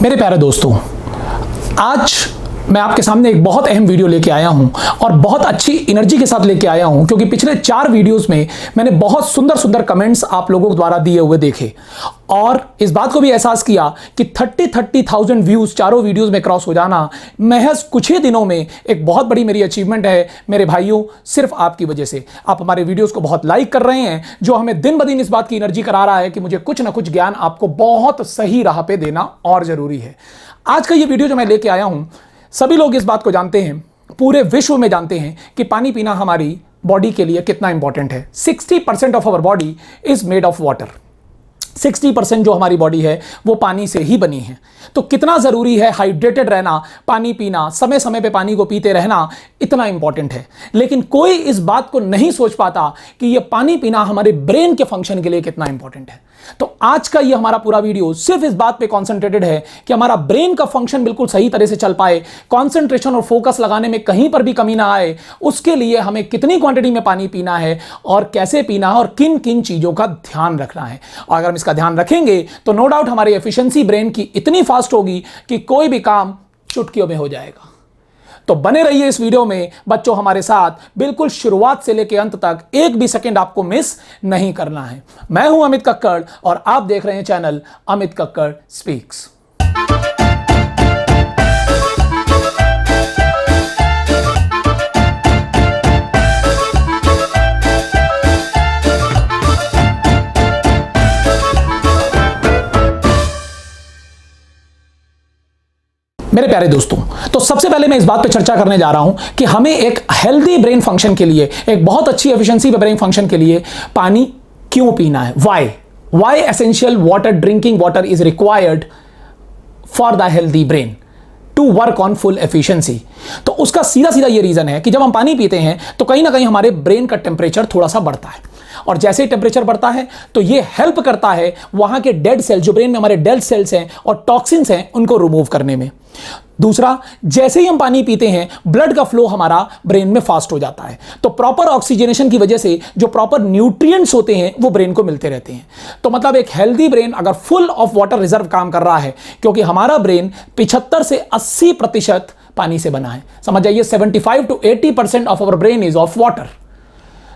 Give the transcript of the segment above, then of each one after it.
मेरे प्यारे दोस्तों, आज मैं आपके सामने एक बहुत अहम वीडियो लेके आया हूं और बहुत अच्छी एनर्जी के साथ लेके आया हूं, क्योंकि पिछले 4 वीडियोस में मैंने बहुत सुंदर सुंदर कमेंट्स आप लोगों द्वारा दिए हुए देखे और इस बात को भी एहसास किया कि 30,000 व्यूज चारों वीडियोस में क्रॉस हो जाना महज कुछ ही दिनों में एक बहुत बड़ी मेरी अचीवमेंट है। मेरे भाइयों, सिर्फ आपकी वजह से। आप हमारे वीडियोस को बहुत लाइक कर रहे हैं, जो हमें दिन ब दिन इस बात की एनर्जी करा रहा है कि मुझे कुछ ना कुछ ज्ञान आपको बहुत सही राह पे देना और जरूरी है। आज का ये वीडियो जो मैं लेके आया हूं, सभी लोग इस बात को जानते हैं, पूरे विश्व में जानते हैं कि पानी पीना हमारी बॉडी के लिए कितना इंपॉर्टेंट है। 60% of our body is made of water. 60% जो हमारी बॉडी है वो पानी से ही बनी है। तो कितना ज़रूरी है हाइड्रेटेड रहना, पानी पीना, समय समय पे पानी को पीते रहना इतना इंपॉर्टेंट है। लेकिन कोई इस बात को नहीं सोच पाता कि ये पानी पीना हमारे ब्रेन के फंक्शन के लिए कितना इंपॉर्टेंट है। तो आज का ये हमारा पूरा वीडियो सिर्फ इस बात पे कॉन्सेंट्रेटेड है कि हमारा ब्रेन का फंक्शन बिल्कुल सही तरह से चल पाए, कॉन्सेंट्रेशन और फोकस लगाने में कहीं पर भी कमी ना आए। उसके लिए हमें कितनी क्वांटिटी में पानी पीना है और कैसे पीना है और किन किन चीज़ों का ध्यान रखना है। और अगर हम इसका ध्यान रखेंगे तो नो डाउट हमारी एफिशिएंसी ब्रेन की इतनी फास्ट होगी कि कोई भी काम चुटकियों में हो जाएगा। तो बने रहिए इस वीडियो में बच्चों हमारे साथ, बिल्कुल शुरुआत से लेकर अंत तक एक भी सेकंड आपको मिस नहीं करना है। मैं हूं अमित कक्कड़ और आप देख रहे हैं चैनल अमित कक्कड़ स्पीक्स। मेरे प्यारे दोस्तों, तो सबसे पहले मैं इस बात पे चर्चा करने जा रहा हूं कि हमें एक हेल्दी ब्रेन फंक्शन के लिए, एक बहुत अच्छी एफिशिएंसी ब्रेन फंक्शन के लिए पानी क्यों पीना है। Why essential water, drinking water is required for the healthy brain to work on full efficiency. तो उसका सीधा सीधा ये रीजन है कि जब हम पानी पीते हैं तो कहीं ना कहीं हमारे ब्रेन का टेम्परेचर थोड़ा सा बढ़ता है, और जैसे ही टेम्परेचर बढ़ता है तो ये हेल्प करता है वहां के डेड सेल्स, जो ब्रेन में हमारे डेड सेल्स हैं और टॉक्सिन्स हैं, उनको रिमूव करने में। दूसरा, जैसे ही हम पानी पीते हैं ब्लड का फ्लो हमारा ब्रेन में फास्ट हो जाता है, तो प्रॉपर ऑक्सीजनेशन की वजह से जो प्रॉपर न्यूट्रिएंट्स होते हैं वो ब्रेन को मिलते रहते हैं। तो मतलब एक हेल्दी ब्रेन अगर फुल ऑफ वाटर रिजर्व काम कर रहा है, क्योंकि हमारा ब्रेन 75 से 80% पानी से बना है। समझ जाइए 75 to 80% of our brain is of water.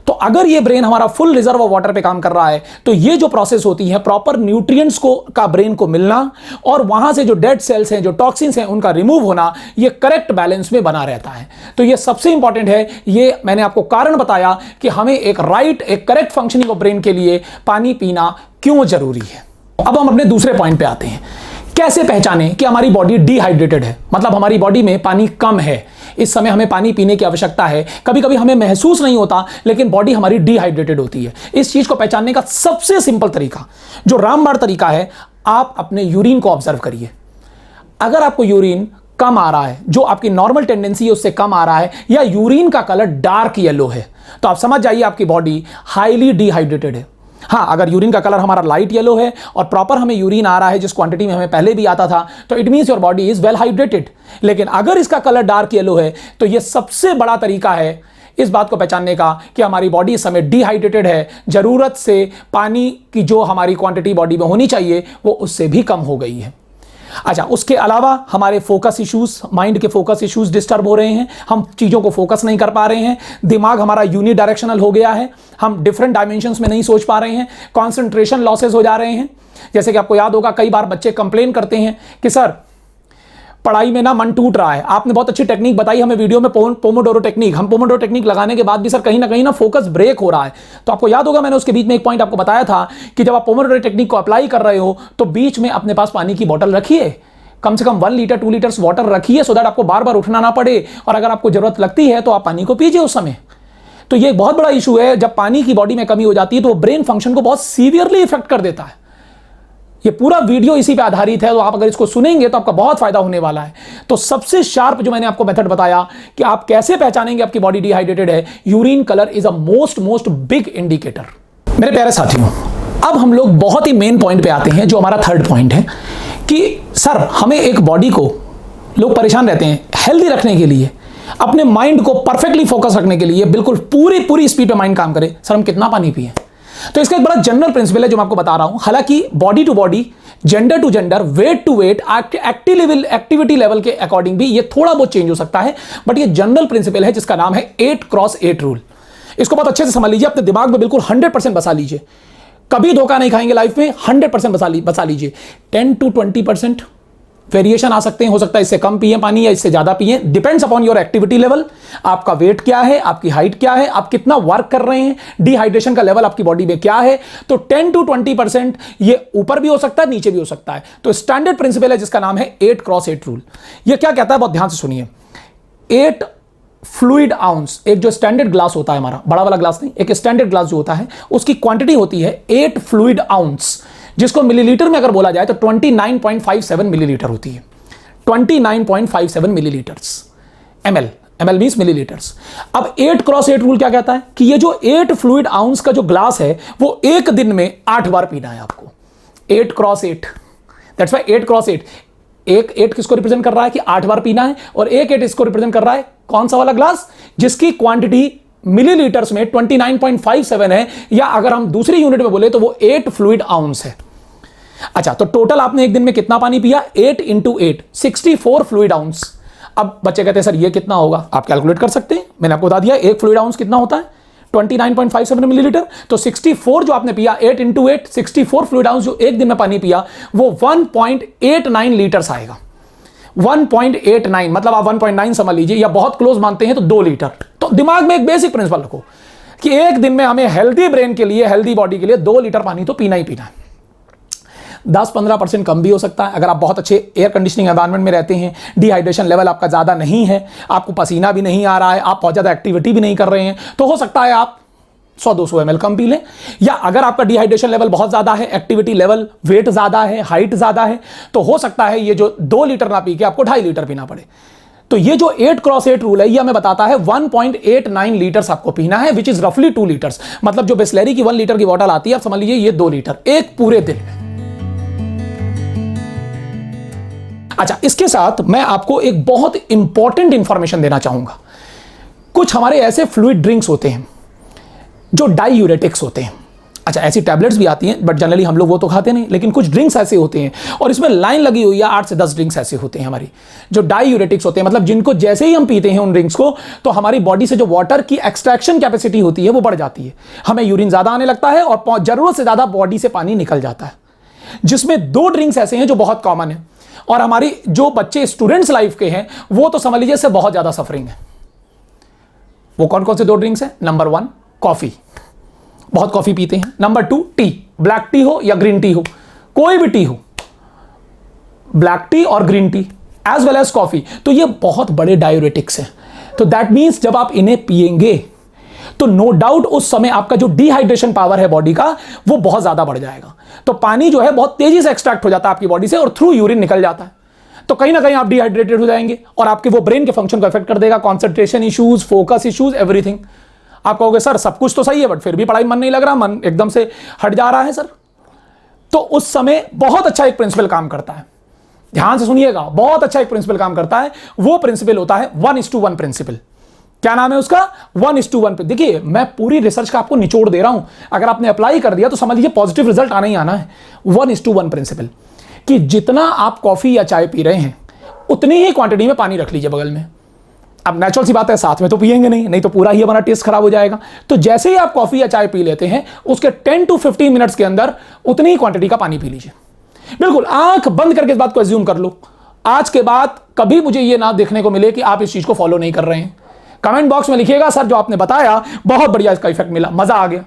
तो अगर ये ब्रेन हमारा फुल रिजर्व ऑफ वाटर पे काम कर रहा है तो ये जो प्रोसेस होती है प्रॉपर न्यूट्रिएंट्स का ब्रेन को मिलना और वहां से जो डेड सेल्स हैं, जो टॉक्सिन्स हैं, उनका रिमूव होना, ये करेक्ट बैलेंस में बना रहता है। तो ये सबसे इंपॉर्टेंट है। ये मैंने आपको कारण बताया कि हमें एक करेक्ट फंक्शनिंग ऑफ ब्रेन के लिए पानी पीना क्यों जरूरी है। अब हम अपने दूसरे पॉइंट पे आते हैं। कैसे पहचाने कि हमारी बॉडी डिहाइड्रेटेड है, मतलब हमारी बॉडी में पानी कम है, इस समय हमें पानी पीने की आवश्यकता है। कभी कभी हमें महसूस नहीं होता लेकिन बॉडी हमारी डिहाइड्रेटेड होती है। इस चीज को पहचानने का सबसे सिंपल तरीका, जो रामबाण तरीका है, आप अपने यूरिन को ऑब्जर्व करिए। अगर आपको यूरिन कम आ रहा है, जो आपकी नॉर्मल टेंडेंसी है उससे कम आ रहा है, या यूरिन का कलर डार्क येलो है, तो आप समझ जाइए आपकी बॉडी हाईली डिहाइड्रेटेड है। हाँ, अगर यूरिन का कलर हमारा लाइट येलो है और प्रॉपर हमें यूरिन आ रहा है जिस क्वांटिटी में हमें पहले भी आता था, तो it means your body is well hydrated. लेकिन अगर इसका कलर डार्क येलो है तो यह सबसे बड़ा तरीका है इस बात को पहचानने का कि हमारी बॉडी इस समय डिहाइड्रेटेड है। जरूरत से पानी की जो हमारी क्वांटिटी बॉडी में होनी चाहिए वो उससे भी कम हो गई है। अच्छा, उसके अलावा हमारे फोकस इश्यूज, माइंड के फोकस इश्यूज डिस्टर्ब हो रहे हैं, हम चीज़ों को फोकस नहीं कर पा रहे हैं, दिमाग हमारा यूनिडायरेक्शनल हो गया है, हम डिफरेंट डायमेंशंस में नहीं सोच पा रहे हैं, कॉन्सेंट्रेशन लॉसेस हो जा रहे हैं। जैसे कि आपको याद होगा, कई बार बच्चे कंप्लेन करते हैं कि सर पढ़ाई में ना मन टूट रहा है। आपने बहुत अच्छी टेक्निक बताई हमें वीडियो में, पोमोडोरो टेक्निक। हम पोमोडोरो टेक्निक लगाने के बाद भी सर कहीं ना फोकस ब्रेक हो रहा है। तो आपको याद होगा मैंने उसके बीच में एक पॉइंट आपको बताया था कि जब आप पोमोडोरो टेक्निक को अप्लाई कर रहे हो तो बीच में अपने पास पानी की बोतल रखिए, कम से कम 1 लीटर 2 लीटर्स वाटर रखिए, सो दैट आपको बार बार उठना ना पड़े, और अगर आपको जरूरत लगती है तो आप पानी को पीजिए उस समय। तो ये एक बहुत बड़ा इशू है, जब पानी की बॉडी में कमी हो जाती है तो वो ब्रेन फंक्शन को बहुत सीवियरली इफेक्ट कर देता है। ये पूरा वीडियो इसी पे आधारित है, तो आप अगर इसको सुनेंगे तो आपका बहुत फायदा होने वाला है। तो सबसे शार्प जो मैंने आपको मेथड बताया कि आप कैसे पहचानेंगे आपकी बॉडी डिहाइड्रेटेड है, urine colour is a most big indicator. मेरे प्यारे साथियों, अब हम लोग बहुत ही मेन पॉइंट पे आते हैं, जो हमारा थर्ड पॉइंट है कि सर हमें एक बॉडी को, लोग परेशान रहते हैं, हेल्दी रखने के लिए, अपने माइंड को परफेक्टली फोकस रखने के लिए, बिल्कुल पूरी स्पीड पे माइंड काम करे, सर हम कितना पानी पिए। तो इसका एक बड़ा जनरल प्रिंसिपल है जो मैं आपको बता रहा हूं। हालांकि body to body, gender to gender, weight to weight, activity level के अकॉर्डिंग भी ये थोड़ा बहुत चेंज हो सकता है, बट ये जनरल प्रिंसिपल है जिसका नाम है 8x8 रूल। इसको बहुत अच्छे से समझ लीजिए, अपने दिमाग में बिल्कुल 100% बसा लीजिए, कभी धोखा नहीं खाएंगे लाइफ में। 100% बसा लीजिए। 10 to 20% वेरिएशन आ सकते हैं, हो सकता है इससे कम पिए पानी या इससे ज्यादा पिए, depends upon your activity level. आपका वेट क्या है, आपकी हाइट क्या है, आप कितना वर्क कर रहे हैं, डिहाइड्रेशन का लेवल आपकी बॉडी में क्या है। तो 10 to 20% ये ऊपर भी हो सकता है, नीचे भी हो सकता है। तो स्टैंडर्ड प्रिंसिपल है जिसका नाम है 8x8 रूल। ये क्या कहता है, बहुत ध्यान से सुनिए। 8 फ्लूइड आउंस, एक जो स्टैंडर्ड ग्लास होता है हमारा, बड़ा वाला ग्लास नहीं, एक स्टैंडर्ड ग्लास जो होता है उसकी क्वांटिटी होती है 8 फ्लूइड आउंस, जिसको मिलीलीटर में अगर बोला जाए तो 29.57 मिलीलीटर होती है। 29.57 मिलीलीटर्स, ml मींस मिलीलीटर्स। अब 8x8 रूल क्या कहता है कि ये जो 8 फ्लूइड आउंस का जो ग्लास है वो एक दिन में 8 बार पीना है आपको। 8x8, that's why 8x8। एक 8 किसको रिप्रेजेंट कर रहा है कि 8 बार पीना है, और एक 8 इसको रिप्रेजेंट कर रहा है कौन सा वाला ग्लास, जिसकी क्वांटिटी मिलीलीटर्स में 29.57 है, या अगर हम दूसरी यूनिट में बोले तो वो 8 फ्लूइड आउंस है। अच्छा, तो टोटल आपने एक दिन में कितना पानी पिया? 8 × 8 64 फ्लूइड आउंस। अब बच्चे कहते हैं सर ये कितना होगा, आप कैलकुलेट कर सकते हैं, मैंने आपको बता दिया एक फ्लूइड आउंस कितना होता है, 29.57 मिलीलीटर। तो 64 जो आपने पिया, 8 × 8 64 फ्लूइड आउंस जो एक दिन में पानी पिया, वो 1.89 लीटर्स आएगा। 1.89 मतलब आप 1.9 समझ लीजिए, या बहुत क्लोज मानते हैं तो 2 लीटर। तो दिमाग में एक बेसिक प्रिंसिपल रखो कि एक दिन में हमें हेल्दी ब्रेन के लिए, हेल्दी बॉडी के लिए 2 लीटर पानी तो पीना ही पीना है। 10-15% कम भी हो सकता है अगर आप बहुत अच्छे एयर कंडीशनिंग एनवायरनमेंट में रहते हैं, डिहाइड्रेशन लेवल आपका ज़्यादा नहीं है, आपको पसीना भी नहीं आ रहा है, आप बहुत ज़्यादा एक्टिविटी भी नहीं कर रहे हैं, तो हो सकता है आप 100-200 ml कम पी लें। या अगर आपका डिहाइड्रेशन लेवल बहुत ज़्यादा है, एक्टिविटी लेवल, वेट ज़्यादा है, हाइट ज़्यादा है, तो हो सकता है ये जो 2 लीटर ना पी के आपको 2.5 लीटर पीना पड़े। तो ये जो 8x8 रूल है ये हमें बताता है 1.89 लीटर्स आपको पीना है, विच इज रफली 2 लीटर्स। मतलब जो बिस्लेरी की 1 लीटर की बॉटल आती है, आप समझ लीजिए ये 2 लीटर एक पूरे दिन में। अच्छा, इसके साथ मैं आपको एक बहुत इंपॉर्टेंट इंफॉर्मेशन देना चाहूंगा। कुछ हमारे ऐसे फ्लूइड ड्रिंक्स होते हैं जो डाईयूरेटिक्स होते हैं। अच्छा, ऐसी टैबलेट्स भी आती हैं, बट जनरली हम लोग वो तो खाते नहीं, लेकिन कुछ ड्रिंक्स ऐसे होते हैं, और इसमें लाइन लगी हुई है, 8 से 10 ड्रिंक्स ऐसे होते हैं हमारी जो डाईयूरेटिक्स होते हैं। मतलब जिनको जैसे ही हम पीते हैं उन ड्रिंक्स को, तो हमारी बॉडी से जो वाटर की एक्सट्रैक्शन कैपेसिटी होती है वो बढ़ जाती है, हमें यूरिन ज़्यादा आने लगता है और जरूरत से ज़्यादा बॉडी से पानी निकल जाता है। जिसमें 2 ड्रिंक्स ऐसे हैं जो बहुत कॉमन है, और हमारी जो बच्चे स्टूडेंट्स लाइफ के हैं वो तो समझ लीजिए इससे बहुत ज़्यादा सफरिंग है। वो कौन कौन से 2 ड्रिंक्स हैं? नंबर 1 कॉफ़ी, बहुत कॉफी पीते हैं। नंबर 2 टी, ब्लैक टी हो या ग्रीन टी हो, कोई भी टी हो, ब्लैक टी और green tea as well as coffee, तो ये बहुत बड़े डायूरेटिक्स हैं। तो दैट मीन्स जब आप इन्हें पिएंगे तो नो डाउट उस समय आपका जो डिहाइड्रेशन पावर है बॉडी का वो बहुत ज्यादा बढ़ जाएगा। तो पानी जो है बहुत तेजी से एक्सट्रैक्ट हो जाता है आपकी बॉडी से और थ्रू यूरिन निकल जाता है। तो कहीं ना कहीं आप डिहाइड्रेटेड हो जाएंगे और आपके वो ब्रेन के फंक्शन को अफेक्ट कर देगा, concentration issues, focus issues, everything. आप कहोगे सर सब कुछ तो सही है बट फिर भी पढ़ाई मन नहीं लग रहा, मन एकदम से हट जा रहा है सर। तो उस समय बहुत अच्छा एक प्रिंसिपल काम करता है, ध्यान से सुनिएगा, बहुत अच्छा एक प्रिंसिपल काम करता है। वो प्रिंसिपल होता है 1:1 प्रिंसिपल। क्या नाम है उसका? 1:1। देखिए मैं पूरी रिसर्च का आपको निचोड़ दे रहा हूं, अगर आपने अप्लाई कर दिया तो समझ लीजिए पॉजिटिव रिजल्ट आना ही आना है। 1:1 प्रिंसिपल कि जितना आप कॉफी या चाय पी रहे हैं उतनी ही क्वांटिटी में पानी रख लीजिए बगल में। अब नेचुरल सी बात है साथ में तो पिएंगे नहीं तो पूरा ही हमारा टेस्ट खराब हो जाएगा। तो जैसे ही आप कॉफी या चाय पी लेते हैं उसके 10 to 15 मिनट्स के अंदर उतनी ही क्वांटिटी का पानी पी लीजिए। बिल्कुल आंख बंद करके इस बात को एज्यूम कर लो। आज के बाद कभी मुझे ये ना देखने को मिले कि आप इस चीज को फॉलो नहीं कर रहे हैं। कमेंट बॉक्स में लिखिएगा सर जो आपने बताया बहुत बढ़िया, इसका इफेक्ट मिला, मजा आ गया,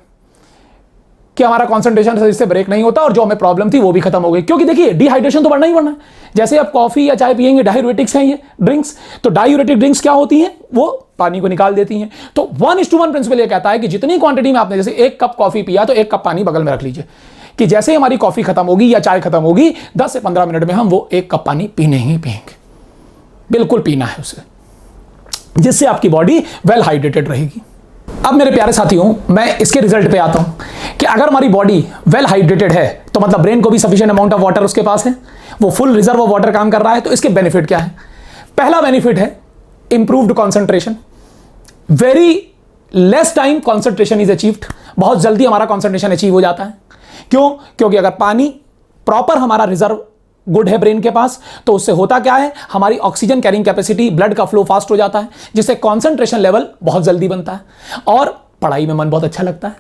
कि हमारा कंसंट्रेशन इससे ब्रेक नहीं होता और जो हमें प्रॉब्लम थी वो भी खत्म हो गई। क्योंकि देखिए डिहाइड्रेशन तो बढ़ना ही बढ़ना है। जैसे आप कॉफी या चाय पिएंगे, डायूरेटिक्स हैं ये ड्रिंक्स, तो डायूरेटिक ड्रिंक्स क्या होती हैं? वो पानी को निकाल देती हैं। तो 1:1 प्रिंसिपल ये कहता है कि जितनी क्वांटिटी में आपने, जैसे 1 कप कॉफी पिया तो 1 कप पानी बगल में रख लीजिए, कि जैसे ही हमारी कॉफी खत्म होगी या चाय खत्म होगी 10 से 15 मिनट में हम वो 1 कप पानी पीने ही पिएंगे। बिल्कुल पीना है उसे, जिससे आपकी बॉडी वेल हाइड्रेटेड रहेगी। अब मेरे प्यारे साथियों मैं इसके रिजल्ट पे आता हूं कि अगर हमारी बॉडी वेल हाइड्रेटेड है तो मतलब ब्रेन को भी सफिशिएंट अमाउंट ऑफ वाटर उसके पास है, वो फुल रिजर्व ऑफ वाटर काम कर रहा है। तो इसके बेनिफिट क्या है? पहला बेनिफिट है improved concentration, very less time concentration is achieved. बहुत जल्दी हमारा कॉन्सेंट्रेशन अचीव हो जाता है। क्यों? क्योंकि अगर पानी प्रॉपर हमारा रिजर्व गुड है ब्रेन के पास, तो उससे होता क्या है, हमारी ऑक्सीजन कैरिंग कैपेसिटी, ब्लड का फ्लो फास्ट हो जाता है, जिससे कॉन्सेंट्रेशन लेवल बहुत जल्दी बनता है और पढ़ाई में मन बहुत अच्छा लगता है।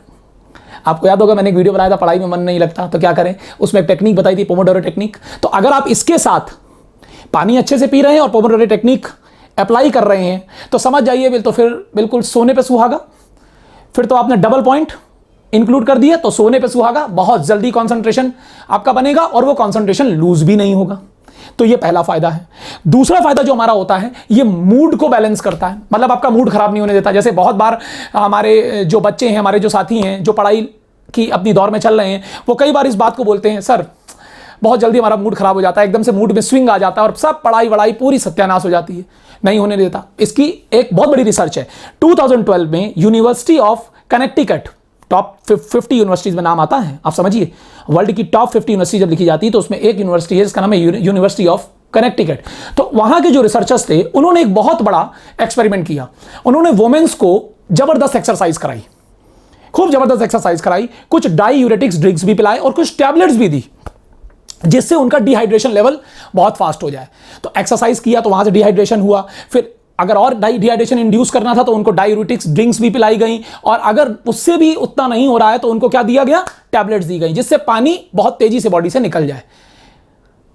आपको याद होगा मैंने एक वीडियो बनाया था, पढ़ाई में मन नहीं लगता तो क्या करें, उसमें एक टेक्निक बताई थी, पोमोडोरो टेक्निक। तो अगर आप इसके साथ पानी अच्छे से पी रहे हैं और पोमोडोरो टेक्निक अप्लाई कर रहे हैं तो समझ जाइए तो फिर बिल्कुल सोने पे सुहागा। फिर तो आपने डबल पॉइंट इंक्लूड कर दिया, तो सोने पे सुहागा, बहुत जल्दी कंसंट्रेशन आपका बनेगा और वो कंसंट्रेशन लूज भी नहीं होगा। तो ये पहला फायदा है। दूसरा फायदा जो हमारा होता है, ये मूड को बैलेंस करता है, मतलब आपका मूड खराब नहीं होने देता। जैसे बहुत बार हमारे जो बच्चे हैं, हमारे जो साथी हैं, जो पढ़ाई की अपनी दौर में चल रहे हैं, वो कई बार इस बात को बोलते हैं, सर बहुत जल्दी हमारा मूड खराब हो जाता है, एकदम से मूड में स्विंग आ जाता है और सब पढ़ाई वढ़ाई पूरी सत्यानाश हो जाती है। नहीं होने देता। इसकी एक बहुत बड़ी रिसर्च है। 2012 में university of Connecticut, top 50 universities में नाम आता है, आप समझिए वर्ल्ड की टॉप 50 यूनिवर्सिटी जब लिखी जाती है तो उसमें एक यूनिवर्सिटी है जिसका नाम है यूनिवर्सिटी ऑफ कनेक्टिकट। तो वहां के जो रिसर्चर्स थे उन्होंने एक बहुत बड़ा एक्सपेरिमेंट किया। उन्होंने वुमेन्स को जबरदस्त एक्सरसाइज कराई, खूब जबरदस्त एक्सरसाइज कराई, कुछ डाईयूरेटिक्स ड्रिंक्स भी पिलाए और कुछ टैबलेट्स भी दी, जिससे उनका डिहाइड्रेशन लेवल बहुत फास्ट हो जाए। तो एक्सरसाइज किया तो वहां से डिहाइड्रेशन हुआ, फिर अगर और डिहाइड्रेशन इंड्यूस करना था तो उनको डायूरेटिक्स ड्रिंक्स भी पिलाई गई, और अगर उससे भी उतना नहीं हो रहा है तो उनको क्या दिया गया, टैबलेट्स दी गई, जिससे पानी बहुत तेजी से बॉडी से निकल जाए।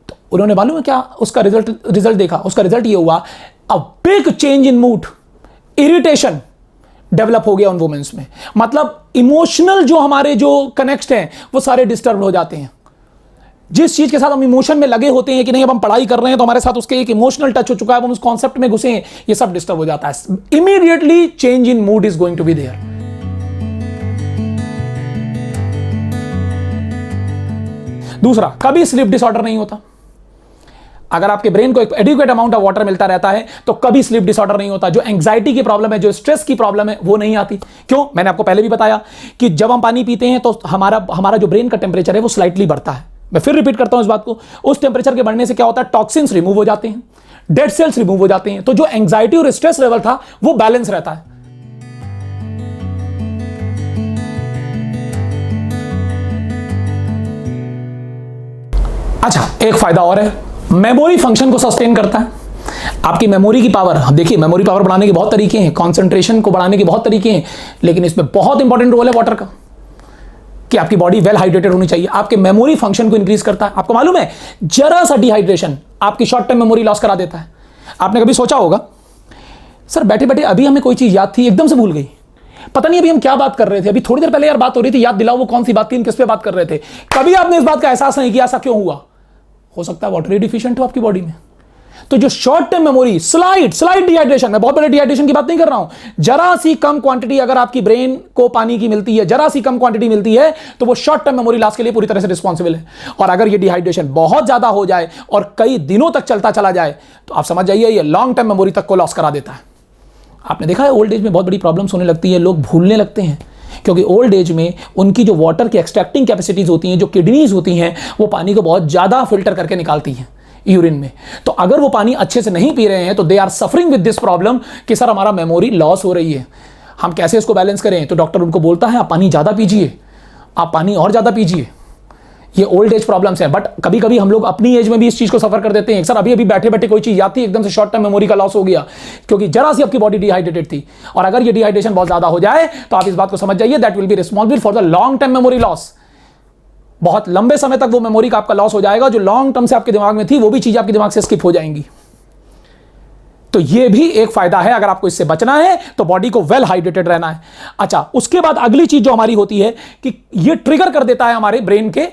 तो उन्होंने मालूम है क्या उसका रिजल्ट देखा? उसका रिजल्ट ये हुआ, a big change in mood, irritation develop हो गया उन वुमेन्स में। मतलब इमोशनल जो हमारे जो कनेक्ट हैं वो सारे डिस्टर्ब हो जाते हैं। जिस चीज के साथ हम इमोशन में लगे होते हैं कि नहीं अब हम पढ़ाई कर रहे हैं तो हमारे साथ उसके एक इमोशनल टच हो चुका है, हम उस कॉन्सेप्ट में घुसे हैं, ये सब डिस्टर्ब हो जाता है। Immediately change in mood is going to be there. दूसरा, कभी स्लीप डिसऑर्डर नहीं होता। अगर आपके ब्रेन को एक एडिक्वेट अमाउंट ऑफ वाटर मिलता रहता है तो कभी स्लीप डिसऑर्डर नहीं होता। जो एंग्जाइटी की प्रॉब्लम है, जो स्ट्रेस की प्रॉब्लम है, वो नहीं आती। क्यों? मैंने आपको पहले भी बताया कि जब हम पानी पीते हैं तो हमारा जो ब्रेन का टेम्परेचर है वो स्लाइटली बढ़ता है। मैं फिर रिपीट करता हूं इस बात को, उस टेम्परेचर के बढ़ने से क्या होता है, टॉक्सिन्स रिमूव हो जाते हैं, डेड सेल्स रिमूव हो जाते हैं, तो जो एंग्जाइटी और स्ट्रेस लेवल था वो बैलेंस रहता है। अच्छा, एक फायदा और है, मेमोरी फंक्शन को सस्टेन करता है। आपकी मेमोरी की पावर, देखिए मेमोरी पावर बढ़ाने के बहुत तरीके हैं, कंसंट्रेशन को बढ़ाने के बहुत तरीके हैं, लेकिन इसमें बहुत इंपॉर्टेंट रोल है वाटर का, कि आपकी बॉडी वेल हाइड्रेटेड होनी चाहिए। आपके मेमोरी फंक्शन को इंक्रीज करता है। आपको मालूम है जरा सा डिहाइड्रेशन आपकी शॉर्ट टर्म मेमोरी लॉस करा देता है। आपने कभी सोचा होगा, सर बैठे बैठे अभी हमें कोई चीज याद थी, एकदम से भूल गई, पता नहीं अभी हम क्या बात कर रहे थे, अभी थोड़ी देर पहले यार बात हो रही थी, याद दिलाओ वो कौन सी बात थी, हम किस पे बात कर रहे थे। कभी आपने इस बात का एहसास नहीं किया ऐसा क्यों हुआ? हो सकता है वाटर डिफिशिएंट हो आपकी बॉडी में। तो जो short term memory, slide dehydration, मैं बहुत बड़े डिहाइड्रेशन की बात नहीं कर रहा हूं, जरा सी कम क्वांटिटी अगर आपकी ब्रेन को पानी की मिलती है, जरा सी कम क्वांटिटी मिलती है, तो वो शॉर्ट टर्म मेमोरी लॉस के लिए पूरी तरह से रिस्पॉन्सिबल है। और अगर ये डिहाइड्रेशन बहुत ज्यादा हो जाए और कई दिनों तक चलता चला जाए तो आप समझ जाइए ये लॉन्ग टर्म मेमोरी तक को लॉस करा देता है। आपने देखा है ओल्ड एज में बहुत बड़ी प्रॉब्लम्स होने लगती है, लोग भूलने लगते हैं, क्योंकि ओल्ड एज में उनकी जो वाटर की एक्सट्रैक्टिंग कैपेसिटीज होती हैं, जो किडनीज होती हैं, वो पानी को बहुत ज्यादा फिल्टर करके निकालती हैं यूरिन में। तो अगर वो पानी अच्छे से नहीं पी रहे हैं तो they are suffering with this problem कि सर हमारा मेमोरी लॉस हो रही है, हम कैसे इसको बैलेंस करें? तो डॉक्टर उनको बोलता है आप पानी ज़्यादा पीजिए, आप पानी और ज़्यादा पीजिए। ये ओल्ड एज प्रॉब्लम्स हैं, बट कभी कभी हम लोग अपनी एज में भी इस चीज़ को सफर कर देते हैं। सर अभी अभी बैठे बैठे कोई चीज़ याद थी, एकदम से शॉर्ट टर्म मेमोरी का लॉस हो गया, क्योंकि जरा सी आपकी बॉडी डिहाइड्रेटेड थी। और अगर ये डिहाइड्रेशन बहुत ज़्यादा हो जाए तो आप इस बात को समझ जाइए that will be responsible for the long term memory loss. बहुत लंबे समय तक वो मेमोरी का आपका लॉस हो जाएगा, जो लॉन्ग टर्म से आपके दिमाग में थी वो भी चीज आपके दिमाग से स्किप हो जाएंगी। तो ये भी एक फायदा है, अगर आपको इससे बचना है तो बॉडी को वेल हाइड्रेटेड रहना है। अच्छा, उसके बाद अगली चीज जो हमारी होती है कि ये ट्रिगर कर देता है हमारे ब्रेन के,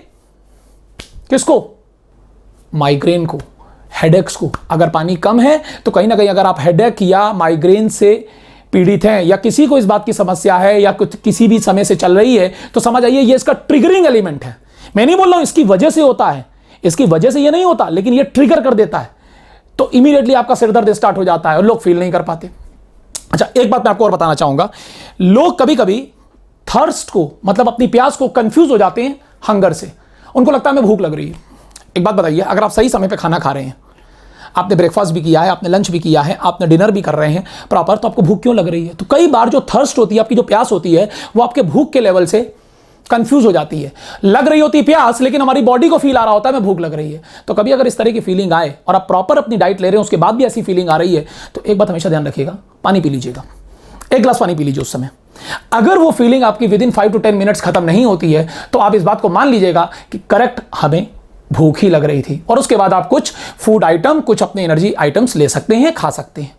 किसको? माइग्रेन को, हेडेक्स को। अगर पानी कम है तो कहीं ना कहीं अगर आप हेडेक या माइग्रेन से पीड़ित हैं या किसी को इस बात की समस्या है या कुछ किसी भी समय से चल रही है तो समझ आइए ये इसका ट्रिगरिंग एलिमेंट है। मैं नहीं बोल रहा हूं इसकी वजह से होता है, इसकी वजह से ये नहीं होता, लेकिन ये ट्रिगर कर देता है तो इमीडिएटली आपका सिर दर्द स्टार्ट हो जाता है और लोग फील नहीं कर पाते। अच्छा, एक बात मैं आपको और बताना चाहूंगा, लोग कभी कभी थर्स्ट को, मतलब अपनी प्यास को कंफ्यूज हो जाते हैं हंगर से। उनको लगता है हमें भूख लग रही है। एक बात बताइए, अगर आप सही समय पे खाना खा रहे हैं, आपने ब्रेकफास्ट भी किया है, आपने लंच भी किया है, आपने डिनर भी कर रहे हैं प्रॉपर, तो आपको भूख क्यों लग रही है? तो कई बार जो थर्स्ट होती है, आपकी जो प्यास होती है, वो आपके भूख के लेवल से कंफ्यूज हो जाती है। लग रही होती प्यास, लेकिन हमारी बॉडी को फील आ रहा होता है मैं भूख लग रही है। तो कभी अगर इस तरह की फीलिंग आए और आप प्रॉपर अपनी डाइट ले रहे हैं, उसके बाद भी ऐसी फीलिंग आ रही है, तो एक बात हमेशा ध्यान रखिएगा, पानी पी लीजिएगा, 1 गिलास पानी पी लीजिए उस समय। अगर वो फीलिंग आपकी विद इन 5 to 10 मिनट्स खत्म नहीं होती है, तो आप इस बात को मान लीजिएगा कि करेक्ट हमें भूख ही लग रही थी, और उसके बाद आप कुछ फूड आइटम, कुछ अपने एनर्जी आइटम्स ले सकते हैं, खा सकते हैं।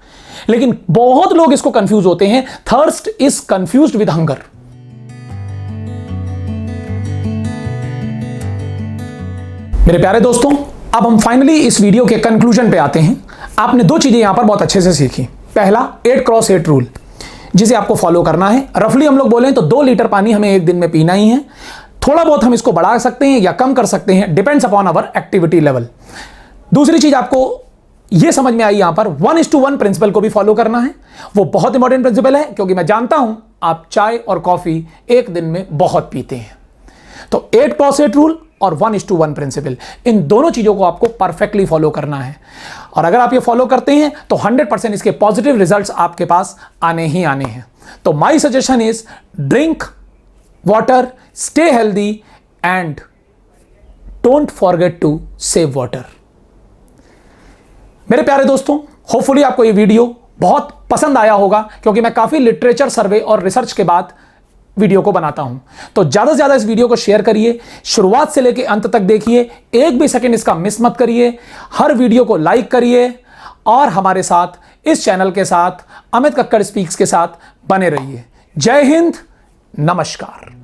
लेकिन बहुत लोग इसको कंफ्यूज होते हैं, thirst is confused with hunger. मेरे प्यारे दोस्तों, अब हम फाइनली इस वीडियो के कंक्लूजन पे आते हैं। आपने 2 चीजें यहां पर बहुत अच्छे से सीखी। पहला 8x8 रूल, जिसे आपको फॉलो करना है। रफली हम लोग बोलें तो 2 लीटर पानी हमें एक दिन में पीना ही है। थोड़ा बहुत हम इसको बढ़ा सकते हैं या कम कर सकते हैं, depends upon our activity level. दूसरी चीज आपको यह समझ में आई, यहां पर 1:1 प्रिंसिपल को भी फॉलो करना है। वो बहुत इंपॉर्टेंट प्रिंसिपल है, क्योंकि मैं जानता हूं आप चाय और कॉफी एक दिन में बहुत पीते हैं। तो 8x8 रूल और 1:1 प्रिंसिपल, इन दोनों चीजों को आपको परफेक्टली फॉलो करना है। और अगर आप ये फॉलो करते हैं तो 100% इसके पॉजिटिव रिजल्ट्स आपके पास आने ही आने हैं। तो my suggestion is drink water, stay healthy and don't forget to save water. मेरे प्यारे दोस्तों, होपफुली आपको ये वीडियो बहुत पसंद आया होगा, क्योंकि मैं काफी लिटरेचर सर्वे और रिसर्च के बाद वीडियो को बनाता हूं। तो ज्यादा से ज्यादा इस वीडियो को शेयर करिए, शुरुआत से लेकर अंत तक देखिए, एक भी सेकंड इसका मिस मत करिए। हर वीडियो को लाइक करिए और हमारे साथ, इस चैनल के साथ, अमित कक्कड़ स्पीक्स के साथ बने रहिए। जय हिंद, नमस्कार।